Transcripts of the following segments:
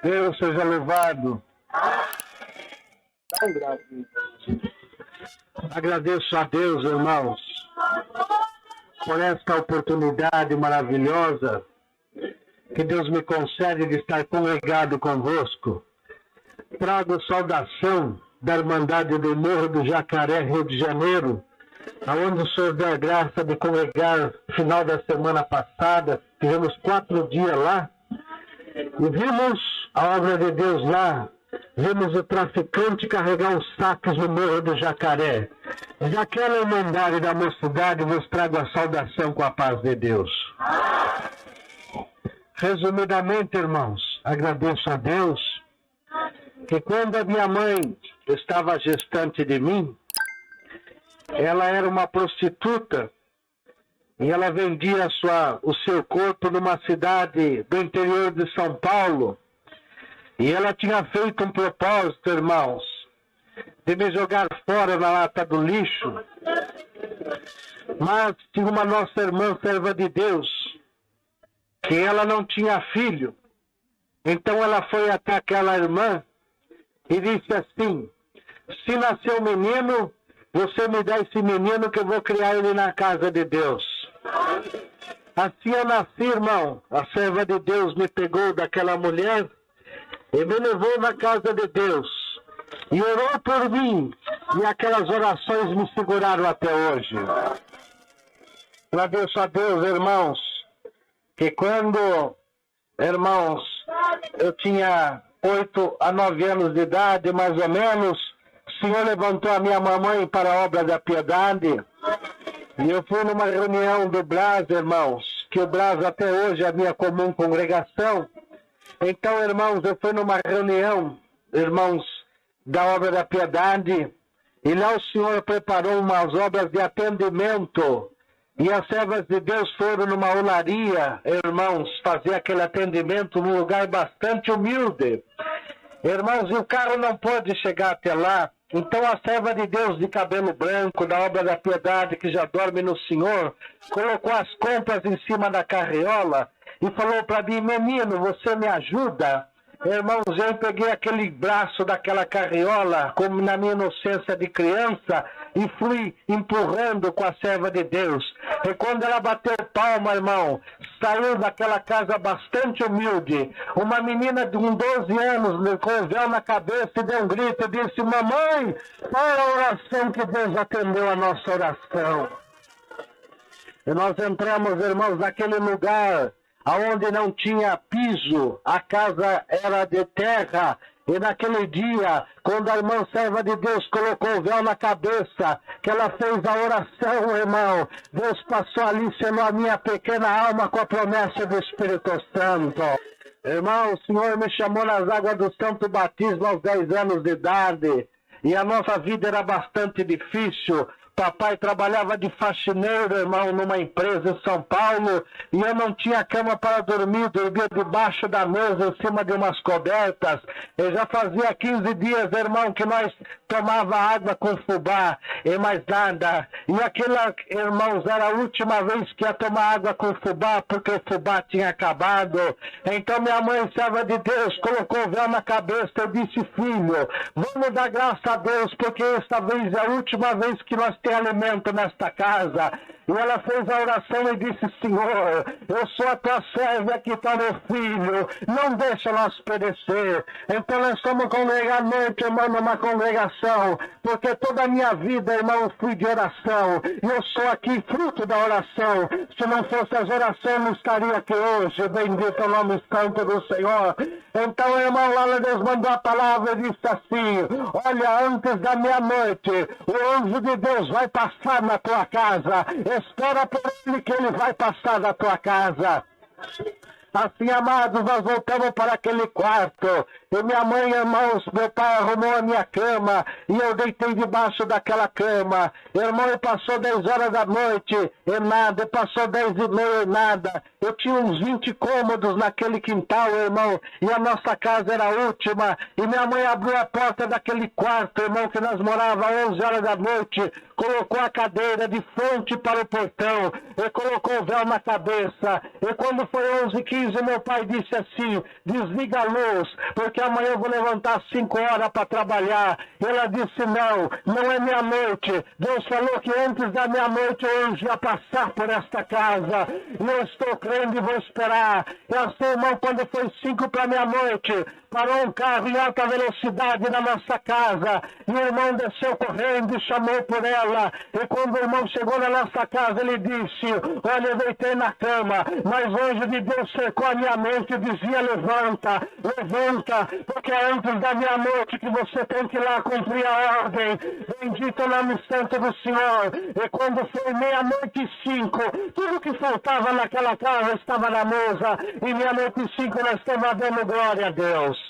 Deus seja louvado. Agradeço a Deus, irmãos, por esta oportunidade maravilhosa que Deus me concede de estar congregado convosco. Trago saudação da Irmandade do Morro do Jacaré, Rio de Janeiro, aonde o Senhor deu a graça de congregar no final da semana passada. Tivemos 4 dias lá e vimos a obra de Deus lá. Vimos o traficante carregar os sacos no Morro do Jacaré. Daquela Irmandade da Mocidade vos trago a saudação com a paz de Deus. Resumidamente, irmãos, agradeço a Deus que quando a minha mãe estava gestante de mim, ela era uma prostituta e ela vendia o seu corpo numa cidade do interior de São Paulo. E ela tinha feito um propósito, irmãos, de me jogar fora na lata do lixo. Mas tinha uma nossa irmã serva de Deus, que ela não tinha filho. Então ela foi até aquela irmã e disse assim: se nascer um menino, você me dá esse menino que eu vou criar ele na casa de Deus. Assim eu nasci, irmão. A serva de Deus me pegou daquela mulher e me levou na casa de Deus. E orou por mim. E aquelas orações me seguraram até hoje. Agradeço a Deus, irmãos, que quando, irmãos, eu tinha 8 a 9 anos de idade, mais ou menos, o Senhor levantou a minha mamãe para a obra da piedade. E eu fui numa reunião do Brás, irmãos, que o Brás até hoje é a minha comum congregação. Então, irmãos, eu fui numa reunião, irmãos, da obra da piedade, e lá o Senhor preparou umas obras de atendimento. E as servas de Deus foram numa olaria, irmãos, fazer aquele atendimento num lugar bastante humilde. Irmãos, e o carro não pôde chegar até lá. Então a serva de Deus de cabelo branco, da obra da piedade, que já dorme no Senhor, colocou as compras em cima da carriola e falou para mim: menino, você me ajuda? Irmãos, eu peguei aquele braço daquela carriola, como na minha inocência de criança, e fui empurrando com a serva de Deus. E quando ela bateu palma, irmão, saiu daquela casa bastante humilde, uma menina de uns 12 anos, com o véu na cabeça, e deu um grito e disse: mamãe, olha a oração que Deus atendeu a nossa oração. E nós entramos, irmãos, naquele lugar aonde não tinha piso, a casa era de terra. E naquele dia, quando a irmã serva de Deus colocou o véu na cabeça, que ela fez a oração, irmão, Deus passou ali, selou a minha pequena alma com a promessa do Espírito Santo. Irmão, o Senhor me chamou nas águas do Santo Batismo aos 10 anos de idade, e a nossa vida era bastante difícil. Papai trabalhava de faxineiro, irmão, numa empresa em São Paulo, e eu não tinha cama para dormir, dormia debaixo da mesa, em cima de umas cobertas. Eu já fazia 15 dias, irmão, que nós tomava água com fubá, e mais nada. E aquela, irmãos, era a última vez que ia tomar água com fubá, porque o fubá tinha acabado. Então minha mãe, serva de Deus, colocou o véu na cabeça e disse: filho, vamos dar graça a Deus, porque esta vez é a última vez que nós temos alimento nesta casa. E ela fez a oração e disse: Senhor, eu sou a tua serva, aqui está meu filho, não deixa nós perecer. Então nós estamos congregando à noite, irmão, numa congregação, porque toda a minha vida, irmão, eu fui de oração, e eu sou aqui fruto da oração. Se não fosse as orações, não estaria aqui hoje. Bendito é o nome santo do Senhor. Então, irmão, lá Deus mandou a palavra e disse assim: olha, antes da meia-noite, o anjo de Deus vai passar na tua casa. Espera por ele, que ele vai passar na tua casa. Assim, amados, nós voltamos para aquele quarto. E minha mãe, irmãos, meu pai arrumou a minha cama e eu deitei debaixo daquela cama. Irmão, passou 10 horas da noite e nada, passou 10h30 e nada. Eu tinha uns 20 cômodos naquele quintal, irmão, e a nossa casa era a última. E minha mãe abriu a porta daquele quarto, irmão, que nós morávamos às 11 horas da noite, colocou a cadeira de frente para o portão e colocou o véu na cabeça. E quando foi 11h15, feliz e meu pai disse assim, desliga a luz, porque amanhã eu vou levantar às 5 horas para trabalhar. Ela disse, não é meia-noite. Deus falou que antes da meia-noite eu ia passar por esta casa. E eu estou crendo e vou esperar. E assim, irmão, quando foi 5 para meia-noite, parou um carro em alta velocidade na nossa casa. E o irmão desceu correndo e chamou por ela. E quando o irmão chegou na nossa casa, ele disse, olha, eu deitei na cama, mas o anjo de Deus cercou a minha mente e dizia, levanta, levanta, porque é antes da meia-noite que você tem que ir lá cumprir a ordem. Bendito o nome santo do Senhor. E quando foi 00:05, tudo que faltava naquela casa estava na mesa. E 00:05 nós estamos dando glória a Deus.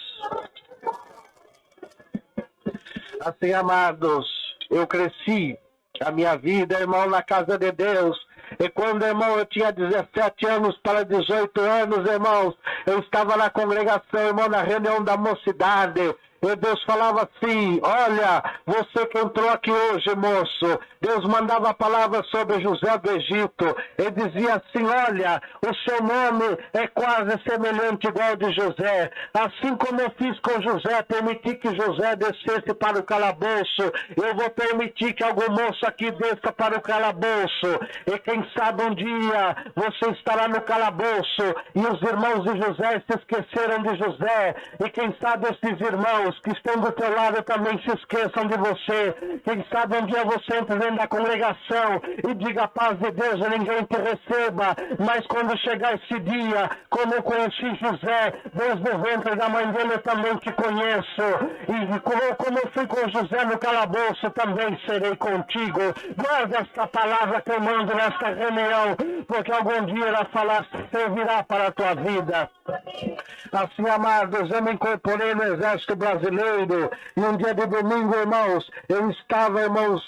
Assim, amados, eu cresci a minha vida, irmão, na casa de Deus. E quando, irmão, eu tinha 17 anos para 18 anos, irmãos, eu estava na congregação, irmão, na reunião da mocidade. E Deus falava assim, olha, você que entrou aqui hoje, moço, Deus mandava a palavra sobre José do Egito. Ele dizia assim, olha, o seu nome é quase semelhante igual de José. Assim como eu fiz com José, permiti que José descesse para o calabouço, eu vou permitir que algum moço aqui desça para o calabouço. E quem sabe um dia você estará no calabouço e os irmãos de José se esqueceram de José. E quem sabe esses irmãos que estão do teu lado também se esqueçam de você. Quem sabe um dia você entra dentro da congregação e diga a paz de Deus e ninguém te receba. Mas quando chegar esse dia, como eu conheci José, desde o ventre da mãe dele eu também te conheço. E como eu fui com José no calabouço, também serei contigo. Guarda esta palavra que eu mando nesta reunião, porque algum dia ela falar servirá para a tua vida. Assim, amados, eu me incorporei no Exército Brasileiro e um dia de domingo, irmãos, eu estava, irmãos,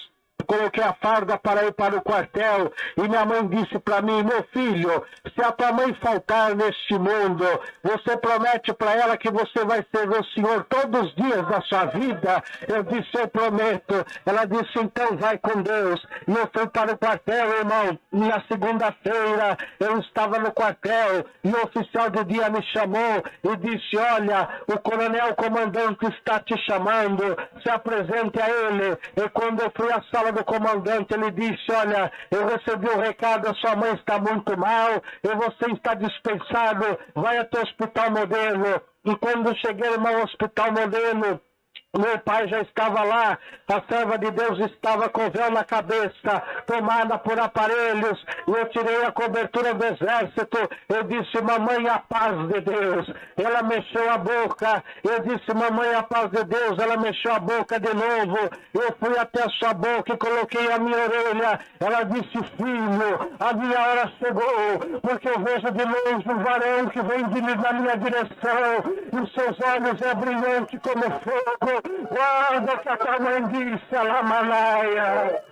coloquei a farda para ir para o quartel e minha mãe disse para mim, meu filho, se a tua mãe faltar neste mundo, você promete para ela que você vai servir o Senhor todos os dias da sua vida? Eu disse, eu prometo. Ela disse, então vai com Deus. E eu fui para o quartel, irmão. E na segunda-feira eu estava no quartel e o oficial do dia me chamou e disse, olha, o coronel comandante está te chamando, se apresente a ele. E quando eu fui à sala do comandante, ele disse, olha, eu recebi o recado, a sua mãe está muito mal e você está dispensado, vai até o Hospital Modelo. E quando cheguei, irmão, ao Hospital Modelo, meu pai já estava lá, a serva de Deus estava com véu na cabeça, tomada por aparelhos, e eu tirei a cobertura do exército, eu disse, mamãe, a paz de Deus. Ela mexeu a boca, eu disse, mamãe, a paz de Deus. Ela mexeu a boca de novo, eu fui até a sua boca e coloquei a minha orelha. Ela disse, filho, a minha hora chegou, porque eu vejo de longe um varão que vem na minha direção, e os seus olhos é brilhante como fogo. Guarda que a tua mãe disse, Alamanaia.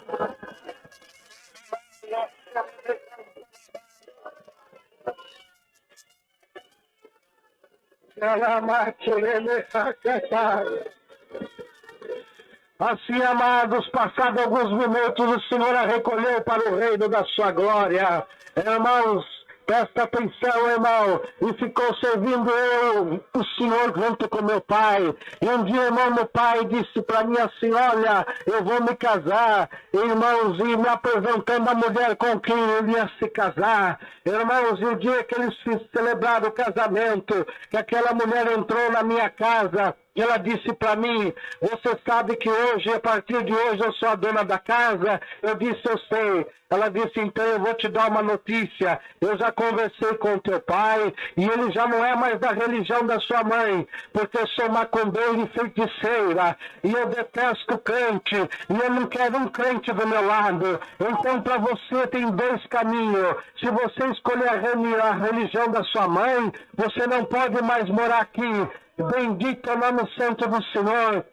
Assim, amados, passados alguns minutos, o Senhor a recolheu para o reino da sua glória. Irmãos, presta atenção, irmão, e ficou servindo eu, o Senhor, junto com meu pai. E um dia, irmão, meu pai disse para mim assim, olha, eu vou me casar, irmãos, e me apresentando a mulher com quem ele ia se casar. Irmãos, e o dia que eles celebraram o casamento, que aquela mulher entrou na minha casa, ela disse para mim, você sabe que hoje, a partir de hoje, eu sou a dona da casa? Eu disse, eu sei. Ela disse, então eu vou te dar uma notícia. Eu já conversei com teu pai e ele já não é mais da religião da sua mãe, porque eu sou macumbeira e feiticeira e eu detesto crente e eu não quero um crente do meu lado. Então para você tem dois caminhos. Se você escolher a religião da sua mãe, você não pode mais morar aqui. Bendito é o nome santo do Senhor.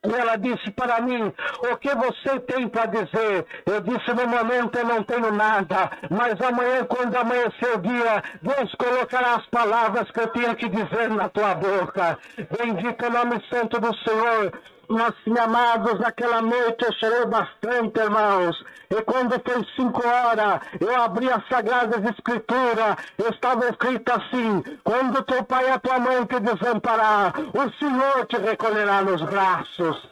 E ela disse para mim, o que você tem para dizer? Eu disse, no momento eu não tenho nada, mas amanhã, quando amanhecer o dia, Deus colocará as palavras que eu tinha que dizer na tua boca. Bendito é o nome santo do Senhor. Assim, amados, aquela noite eu chorei bastante, irmãos. E quando foi 5 horas, eu abri as Sagradas Escrituras. Estava escrito assim: quando teu pai e a tua mãe te desamparar, o Senhor te recolherá nos braços.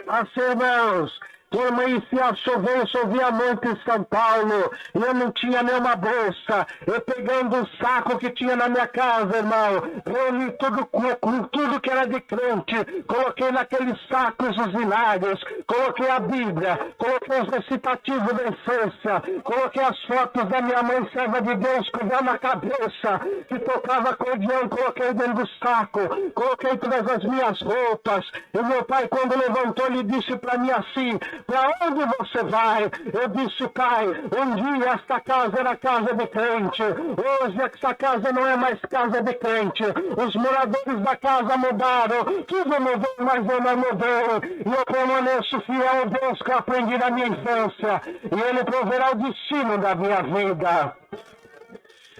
Assim, irmãos, amanhecia a chover, chovia muito em São Paulo, e eu não tinha nenhuma bolsa. Eu pegando um saco que tinha na minha casa, irmão, reuni tudo com tudo que era de crente, coloquei naqueles sacos os vinagres, coloquei a Bíblia, coloquei os recitativos da infância, coloquei as fotos da minha mãe, serva de Deus, com véu na cabeça, que tocava acordeão, coloquei dentro do saco, coloquei todas as minhas roupas. E meu pai, quando levantou, ele disse para mim assim: para onde você vai? Eu disse: pai, um dia esta casa era casa de crente. Hoje essa casa não é mais casa de crente. Os moradores da casa mudaram. Tudo mudou, mas eu não mudei. E eu permaneço fiel ao Deus que eu aprendi na minha infância. E Ele proverá o destino da minha vida.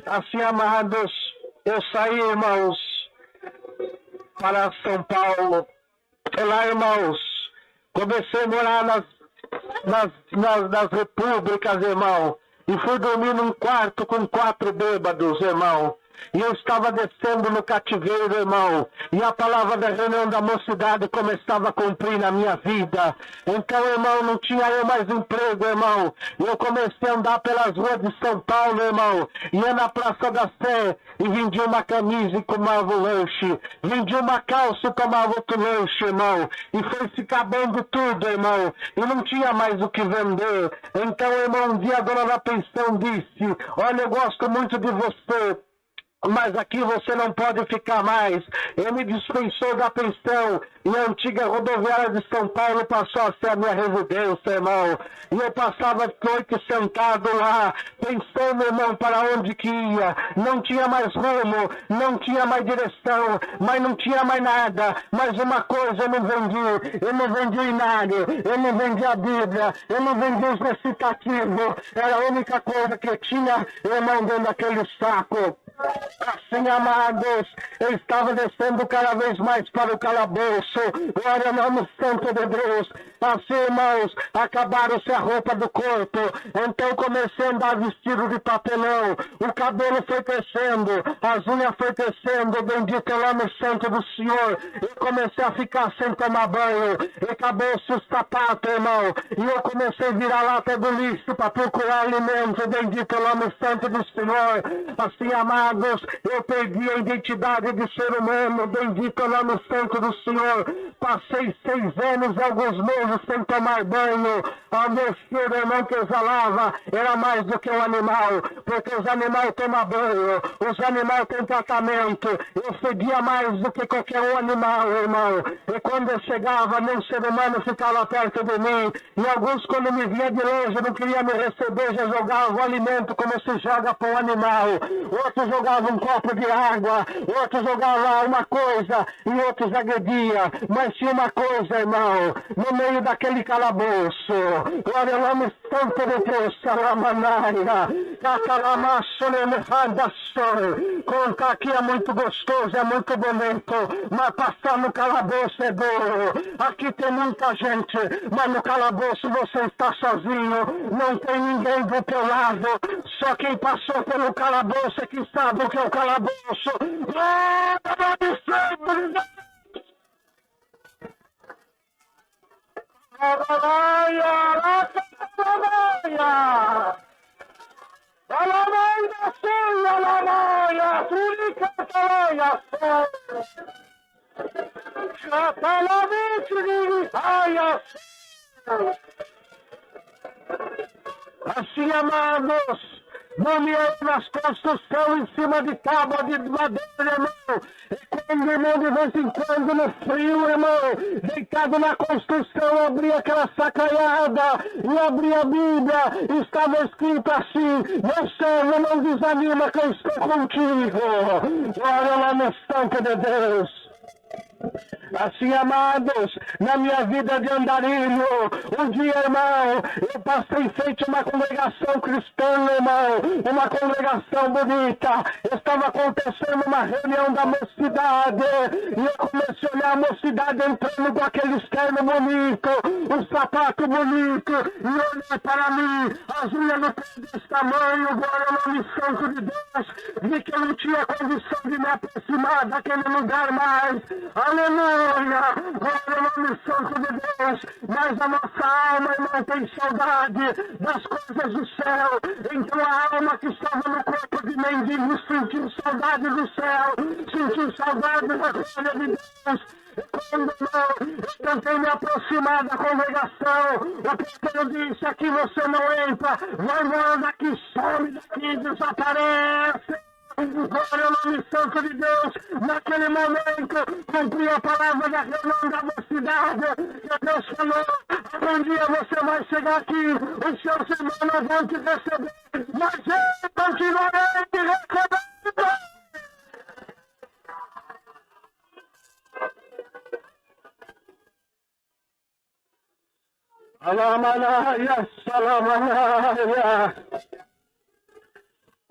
Assim, amados, eu saí, irmãos, para São Paulo. E lá, irmãos, comecei a morar nas repúblicas, irmão. E fui dormir num quarto com 4 bêbados, irmão. E eu estava descendo no cativeiro, irmão. E a palavra da reunião da mocidade começava a cumprir na minha vida. Então, irmão, não tinha eu mais emprego, irmão. E eu comecei a andar pelas ruas de São Paulo, irmão. Ia na Praça da Sé e vendia uma camisa e tomava o lanche. Vendia uma calça e tomava outro lanche, irmão. E foi se acabando tudo, irmão. E não tinha mais o que vender. Então, irmão, um dia a dona da pensão disse: olha, eu gosto muito de você, mas aqui você não pode ficar mais. Ele me dispensou da pensão e a antiga rodoviária de São Paulo passou a ser a minha residência, irmão. E eu passava a noite sentado lá, pensando, irmão, para onde que ia. Não tinha mais rumo, não tinha mais direção, mas não tinha mais nada. Mas uma coisa eu não vendi: eu não vendi o inário, eu não vendi a Bíblia, eu não vendi os recitativos. Era a única coisa que eu tinha, irmão, dentro daquele saco. Assim, amados, eu estava descendo cada vez mais para o calabouço. Glória ao nome santo de Deus. Assim, irmãos, acabaram-se a roupa do corpo. Então comecei a andar vestido de papelão. O cabelo foi crescendo, as unhas foi crescendo. Bendito é o nome santo do Senhor. Eu comecei a ficar sem tomar banho. E acabou-se os sapatos, irmão. E eu comecei a virar lata do lixo para procurar alimento. Bendito é o nome santo do Senhor. Assim, amados, eu perdi a identidade de ser humano. Bendito é o nome santo do Senhor. Passei 6 anos e alguns meses sem tomar banho. A meu filho, irmão, que exalava era mais do que um animal, porque os animais tomam banho, os animais têm tratamento. Eu fedia mais do que qualquer um animal, irmão. E quando eu chegava, nem ser humano ficava perto de mim. E alguns, quando me via de longe, não queriam me receber, já jogavam o alimento como se joga para um animal. Outros jogavam um copo de água, outros jogavam uma coisa e outros agrediam. Mas tinha uma coisa, irmão, no meio daquele calabouço. Glória ao nome santo de Deus, Salamanaia, contar aqui é muito gostoso, é muito bonito, mas passar no calabouço é duro. Aqui tem muita gente, mas no calabouço você está sozinho, não tem ninguém do teu lado. Só quem passou pelo calabouço é que sabe o que é o calabouço. Glória ao nome santo de Deus. Assim, amados, nomeou nas construções em cima de tábua de madeira, irmão. E quando, irmão, de vez em quando, no frio, irmão, deitado na construção, abria aquela sacaiada e abria a Bíblia. E estava escrito assim: meu servo, não desanima que eu estou contigo. Glória ao nome santo de Deus. Assim, amados, na minha vida de andarilho, um dia, irmão, eu passei em frente a uma congregação cristã, irmão, uma congregação bonita. Estava acontecendo uma reunião da mocidade, e eu comecei a olhar a mocidade entrando com aquele externo bonito, um sapato bonito, e olhei para mim, as unhas no pé desse tamanho, agora no nome santo de Deus, vi que eu não tinha condição de me aproximar daquele lugar mais. Aleluia! Glória ao nome santo de Deus. Mas a nossa alma, irmão, tem saudade das coisas do céu. Então a alma que estava no corpo de mendigo sentiu saudade do céu, sentiu saudade da glória de Deus. Quando eu tentei me aproximar da congregação, o pastor disse: aqui você não entra, vai embora daqui, some daqui, desaparece. Glória ao nome santo de Deus. Naquele momento, cumpri a palavra da reunião da mocidade, que Deus falou: um dia você vai chegar aqui, os seus irmãos não vão te receber, mas eu continuarei te recebendo. Alamanaya, salamanaya.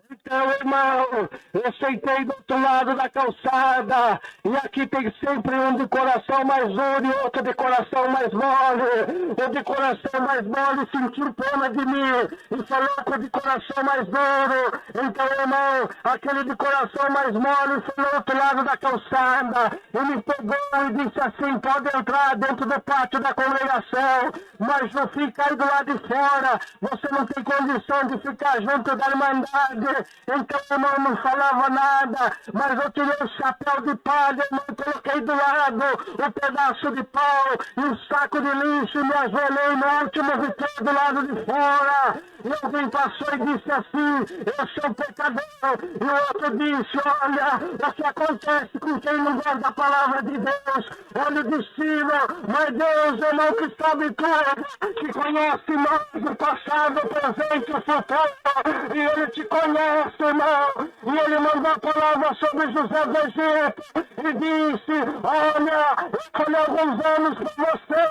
Então, irmão, eu sentei do outro lado da calçada, e aqui tem sempre um de coração mais duro e outro de coração mais mole. O de coração mais mole sentiu pena de mim e falou com o de coração mais duro. Então, irmão, aquele de coração mais mole foi do outro lado da calçada e me pegou e disse assim: pode entrar dentro do pátio da congregação, mas não fica aí do lado de fora, você não tem condição de ficar junto da irmandade. Então, irmão, não falava nada, mas eu tirei o chapéu de palha, irmão, coloquei do lado o pedaço de pau e o saco de lixo e me ajoelhei no último riqueiro do lado de fora. E alguém passou e disse assim: eu sou pecador. E o outro disse: olha, o que acontece com quem não guarda a palavra de Deus? Olha de cima, mas Deus, irmão, que sabe tudo, que conhece nós, o passado, o presente, o futuro, e Ele te conhece, irmão. E Ele mandou a palavra sobre José do Egito e disse: olha, eu falei alguns anos com você,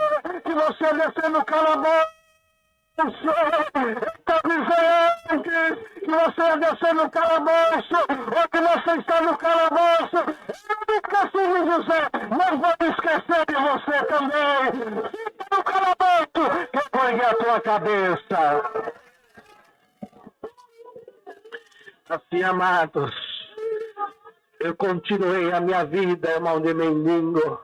que você desceu no calabouço. Está dizendo que você ia descer no calabouço, ou que você está no calabouço. Eu não esqueci de José, mas vou esquecer de você também. Fica no calabouço, que põe a tua cabeça. Assim, amados, eu continuei a minha vida, irmão de mendigo.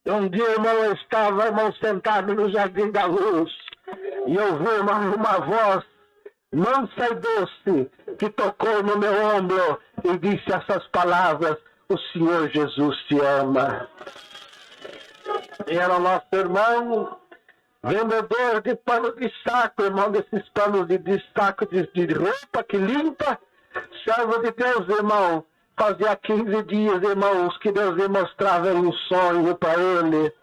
Um dia, irmão, eu estava, irmão, sentado no Jardim da Luz, e eu vi, irmão, uma voz mansa e doce que tocou no meu ombro e disse essas palavras: o Senhor Jesus te ama. E era o nosso irmão, vendedor de pano de saco, irmão, desses panos de saco de roupa que limpa. Servo de Deus, irmão, fazia 15 dias, irmãos, que Deus lhe mostrava um sonho para ele.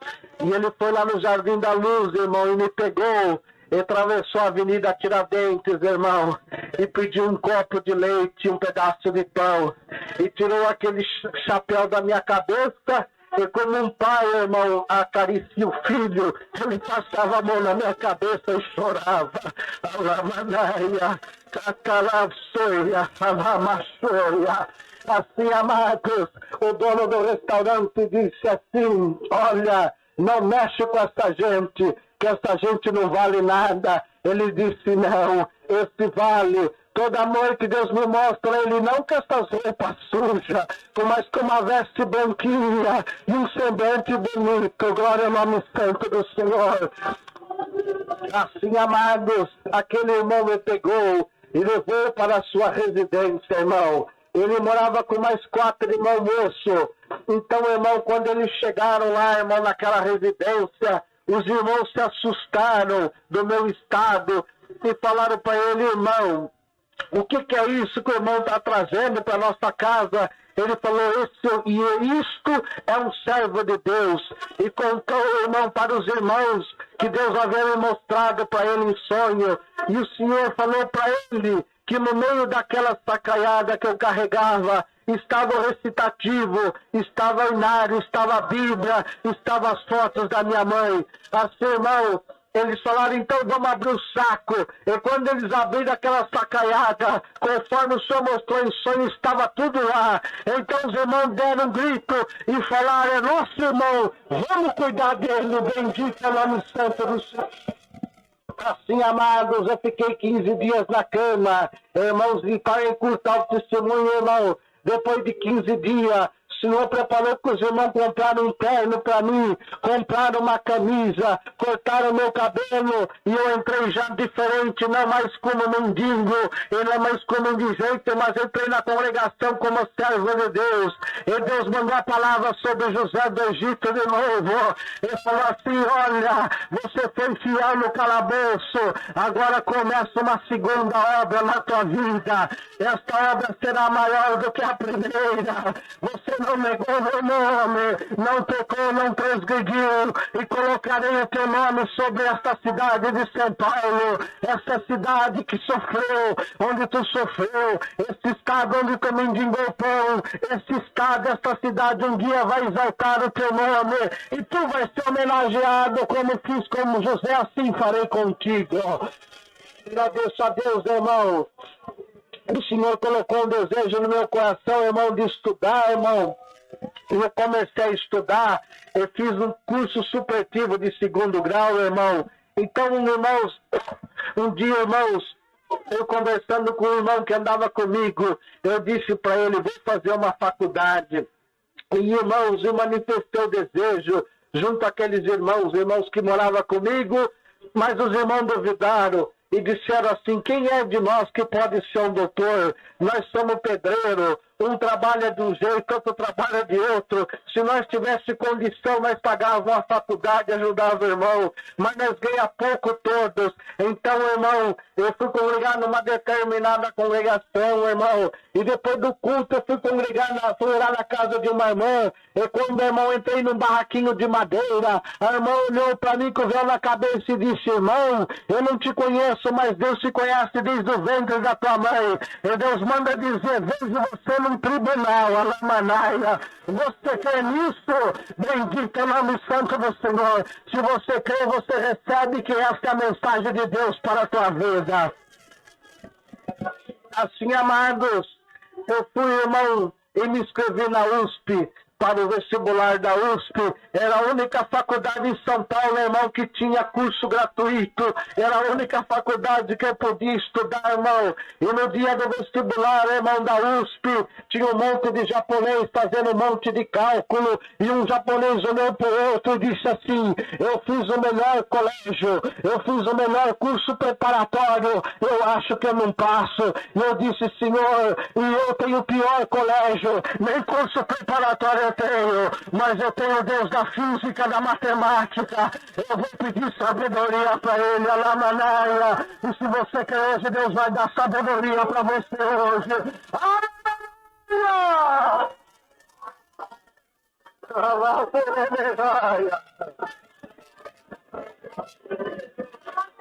E ele foi lá no Jardim da Luz, irmão, e me pegou, e atravessou a Avenida Tiradentes, irmão, e pediu um copo de leite, um pedaço de pão, e tirou aquele chapéu da minha cabeça, e como um pai, irmão, acaricia o filho, ele passava a mão na minha cabeça e chorava. Alamanaia, cacalavsoia, alamachoia. Assim, amados, o dono do restaurante disse assim: olha, não mexe com essa gente, que essa gente não vale nada. Ele disse: não, esse vale. Toda noite Deus me mostra ele não com essas roupas sujas, mas com uma veste branquinha e um semblante bonito. Glória ao nome santo do Senhor. Assim, amados, aquele irmão me pegou e levou para a sua residência, irmão. Ele morava com mais 4 irmãos moços. Então, irmão, quando eles chegaram lá, irmão, naquela residência, os irmãos se assustaram do meu estado e falaram para ele: irmão, o que é isso que o irmão está trazendo para nossa casa? Ele falou: isto é um servo de Deus. E contou, irmão, para os irmãos que Deus havia mostrado para ele em sonho. E o Senhor falou para ele que no meio daquela sacaiada que eu carregava, estava o recitativo, estava o inário, estava a Bíblia, estava as fotos da minha mãe. Assim, irmão, eles falaram, então vamos abrir o saco. E quando eles abriram aquela sacaiada, conforme o Senhor mostrou em sonho, estava tudo lá. Então os irmãos deram um grito e falaram, é nosso irmão, vamos cuidar dele, bendito é o nome santo do Senhor. Assim, amados, eu fiquei 15 dias na cama, irmãos, e para encurtar o testemunho, irmão, depois de 15 dias, o Senhor preparou que os irmãos compraram um terno para mim, compraram uma camisa, cortaram meu cabelo e eu entrei já diferente, não mais como mendigo, e não mais como indigente, mas entrei na congregação como servo de Deus. E Deus mandou a palavra sobre José do Egito de novo. Ele falou assim, olha, você foi fiel no calabouço, agora começa uma segunda obra na tua vida. Esta obra será maior do que a primeira. Você não negou meu nome, não pecou, não transgrediu, e colocarei o teu nome sobre esta cidade de São Paulo, essa cidade que sofreu, onde tu sofreu, esse estado onde tu mendigou pão, esse estado, esta cidade um dia vai exaltar o teu nome, e tu vais ser homenageado como fiz com José, assim farei contigo. Agradeço a Deus, irmão. O Senhor colocou um desejo no meu coração, irmão, de estudar, irmão. Eu comecei a estudar, eu fiz um curso supletivo de 2º grau, irmão. Então, irmãos, um dia, irmãos, eu conversando com um irmão que andava comigo, eu disse para ele, vou fazer uma faculdade. E, irmãos, eu manifestei o desejo junto àqueles irmãos que moravam comigo, mas os irmãos duvidaram. E disseram assim, quem é de nós que pode ser um doutor? Nós somos pedreiro, um trabalha de um jeito, outro trabalha de outro. Se nós tivéssemos condição, nós pagávamos a faculdade, ajudávamos o irmão, mas nós ganhamos pouco todos. Então, irmão, eu fui congregar numa determinada congregação, irmão, e depois do culto eu fui lá na casa de uma irmã, e quando, irmão, entrei num barraquinho de madeira, a irmã olhou para mim com o véu na cabeça e disse, irmão, eu não te conheço, mas Deus te conhece desde o ventre da tua mãe. E Deus manda dizer, vejo você num tribunal, Alamanaia. Você crê nisso? Bendito é o nome santo do Senhor. Se você crê, você recebe que esta é a mensagem de Deus para a tua vida. Assim, amados, eu fui, irmão, e me inscrevi na USP, para o vestibular da USP. Era a única faculdade em São Paulo, irmão, que tinha curso gratuito. Era a única faculdade que eu podia estudar, irmão. E no dia do vestibular, irmão, da USP, tinha um monte de japonês fazendo um monte de cálculo. E um japonês olhou para o outro e disse assim, eu fiz o melhor colégio, eu fiz o melhor curso preparatório, eu acho que eu não passo. E eu disse, senhor, e eu tenho o pior colégio, nem curso preparatório eu tenho, mas eu tenho o Deus da física, da matemática. Eu vou pedir sabedoria para ele, Alamanaia. E se você quer hoje, Deus vai dar sabedoria para você hoje. Aleluia!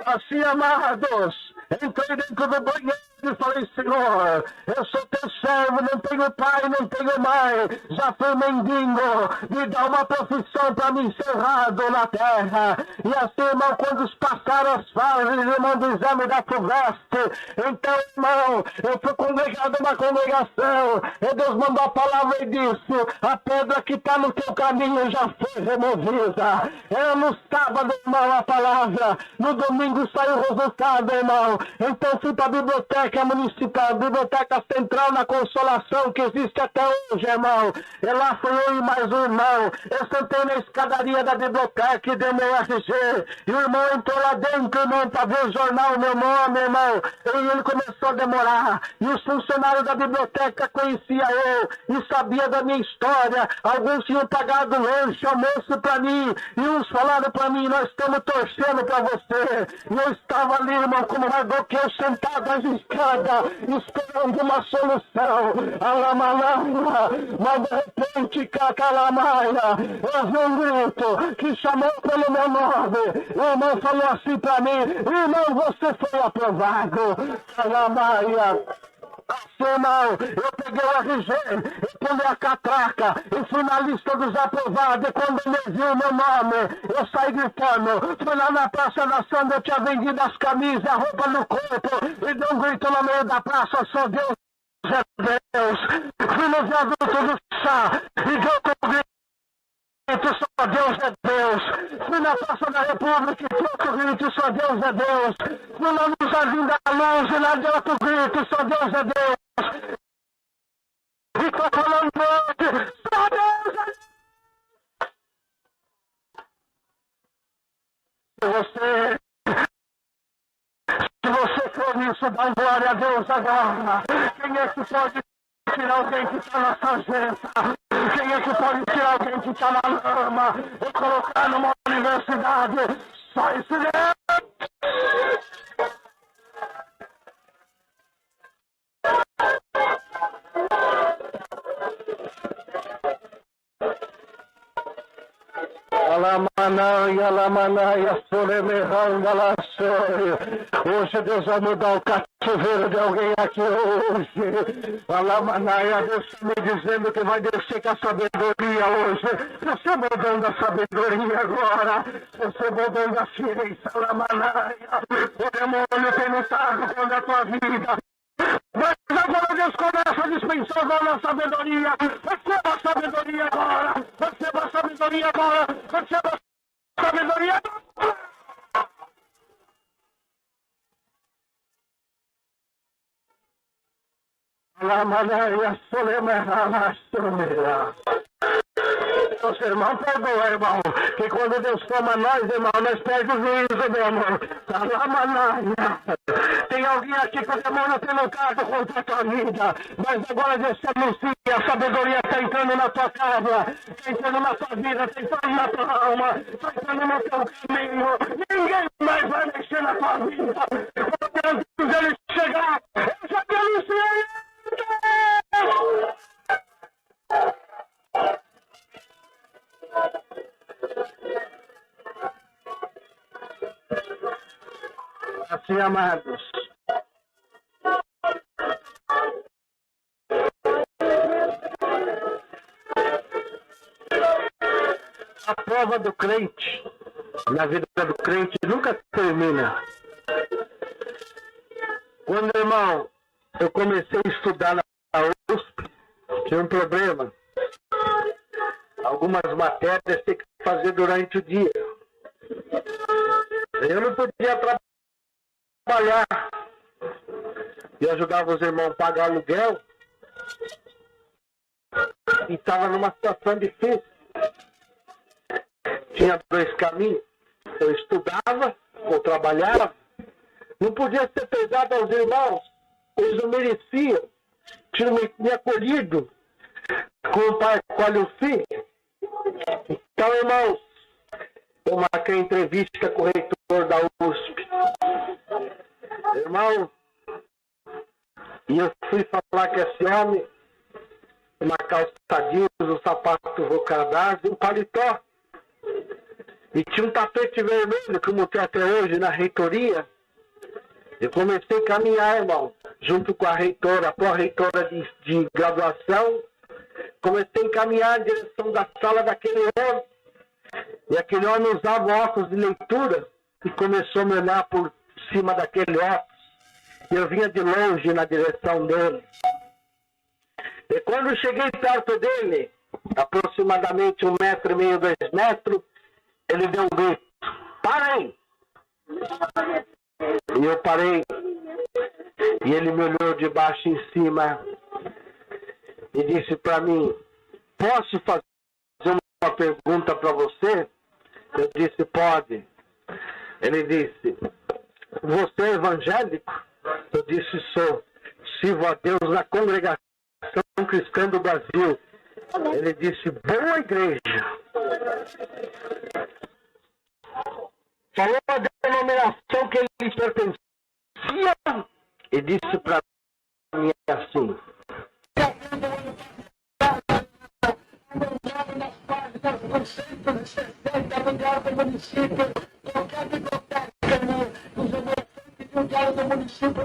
Assim, amados, entrei dentro do banheiro e falei, Senhor, eu sou teu servo, não tenho pai, não tenho mãe, já fui mendigo, me dá uma profissão para me encerrado na terra. E assim, irmão, quando passaram as fases, irmão, do exame da FUVEST, então, irmão, eu fui congregado numa congregação, e Deus mandou a palavra e disse, a pedra que está no teu caminho já foi removida. Era no sábado, irmão, a palavra, no domingo saiu o resultado, irmão. Então fui para a biblioteca municipal, a biblioteca central na Consolação, que existe até hoje, irmão. E lá fui eu e mais um irmão. Eu sentei na escadaria da biblioteca e dei meu RG. E o irmão entrou lá dentro, irmão, para ver o jornal, meu nome, irmão. E ele começou a demorar. E os funcionários da biblioteca conheciam eu e sabia da minha história. Alguns tinham pagado lanche, almoço para mim. E uns falaram para mim, nós estamos torcendo para você. E eu estava ali, irmão, como Mardoqueu, sentado às escadas, esperando uma solução. Alamalaia, mas de repente, Cacalamaia, eu vi um grito que chamou pelo meu nome. O irmão falou assim para mim, irmão, você foi aprovado. Alamalaia. irmão, eu peguei o RG, eu pulei a catraca, e fui na lista dos aprovados, e quando ele viu meu nome, eu saí gritando, fui lá na Praça da Samba, eu tinha vendido as camisas, a roupa no corpo, e dei um grito no meio da praça, só Deus é Deus. Fui no viaduto do chá, e dei outro grito, só Deus é Deus. Fui na Praça da República, e dei outro grito, só Deus é Deus. Fui lá no Jardim da Luz, e lá dei outro grito, só Deus é Deus. E tô falando hoje, só Deus é Deus. Se você for nisso, dá glória a Deus agora. Quem é que pode tirar alguém que está na sarjeta? Quem é que pode tirar alguém que está na lama e colocar numa universidade? Só esse Deus! Alamanaya, Solemeranda, Laçoio. Hoje Deus vai mudar o cativeiro de alguém aqui hoje. Alamanaya, Deus está me dizendo que vai descer com a sabedoria hoje. Você mudando a sabedoria agora. Você mudando a ciência, Alamanaya. O demônio tem lutado contra a tua vida. Mas agora Deus começa a dispensar a sabedoria. Receba a sabedoria agora. Receba a sabedoria agora. Receba a sabedoria agora. La manera solemne Os irmãos perdoam, irmão, que quando Deus toma nós, irmão, nós perdemos o juízo, meu amor. Tem alguém aqui que o demônio tem lutado contra a tua vida, mas agora Deus te anuncia, a sabedoria está entrando na tua casa, está entrando na tua vida, está entrando na tua alma, está entrando no teu caminho. Ninguém mais vai mexer na tua vida. Quando ele chegar, eu já te anunciei. Assim, amados, a prova do crente, na vida do crente, nunca termina. Quando, irmão, eu comecei a estudar na USP, tinha um problema. Algumas matérias tem que fazer durante o dia. Eu não podia trabalhar. Eu ajudava os irmãos a pagar aluguel. E estava numa situação difícil. Tinha dois caminhos. Eu estudava ou trabalhava. Não podia ser pesado aos irmãos. Eles não mereciam. Tinham me acolhido com o pai colhe o filho. Então, irmãos, eu marquei entrevista com o reitor da USP. Irmão, e eu fui falar com esse homem, uma calça jeans, um sapato rocadado e um paletó. E tinha um tapete vermelho, como tem até hoje na reitoria. Eu comecei a caminhar, irmão, junto com a reitora, a pró-reitora de graduação. Comecei a caminhar em direção da sala daquele homem. E aquele homem usava óculos de leitura e começou a me olhar por cima daquele óculos. E eu vinha de longe na direção dele. E quando eu cheguei perto dele, aproximadamente 1,5 metro, 2 metros, ele deu um grito. Para aí! E eu parei. E ele me olhou de baixo em cima e disse para mim, posso fazer uma pergunta para você? Eu disse, pode. Ele disse, você é evangélico? Eu disse, sou. Sirvo a Deus na Congregação Cristã do Brasil. Ele disse, boa igreja. Falou a denominação que ele pertencia e disse para mim assim, nas páginas do centro de 60 do Diário do Município, qualquer biblioteca nos adolescentes do Diário do Município,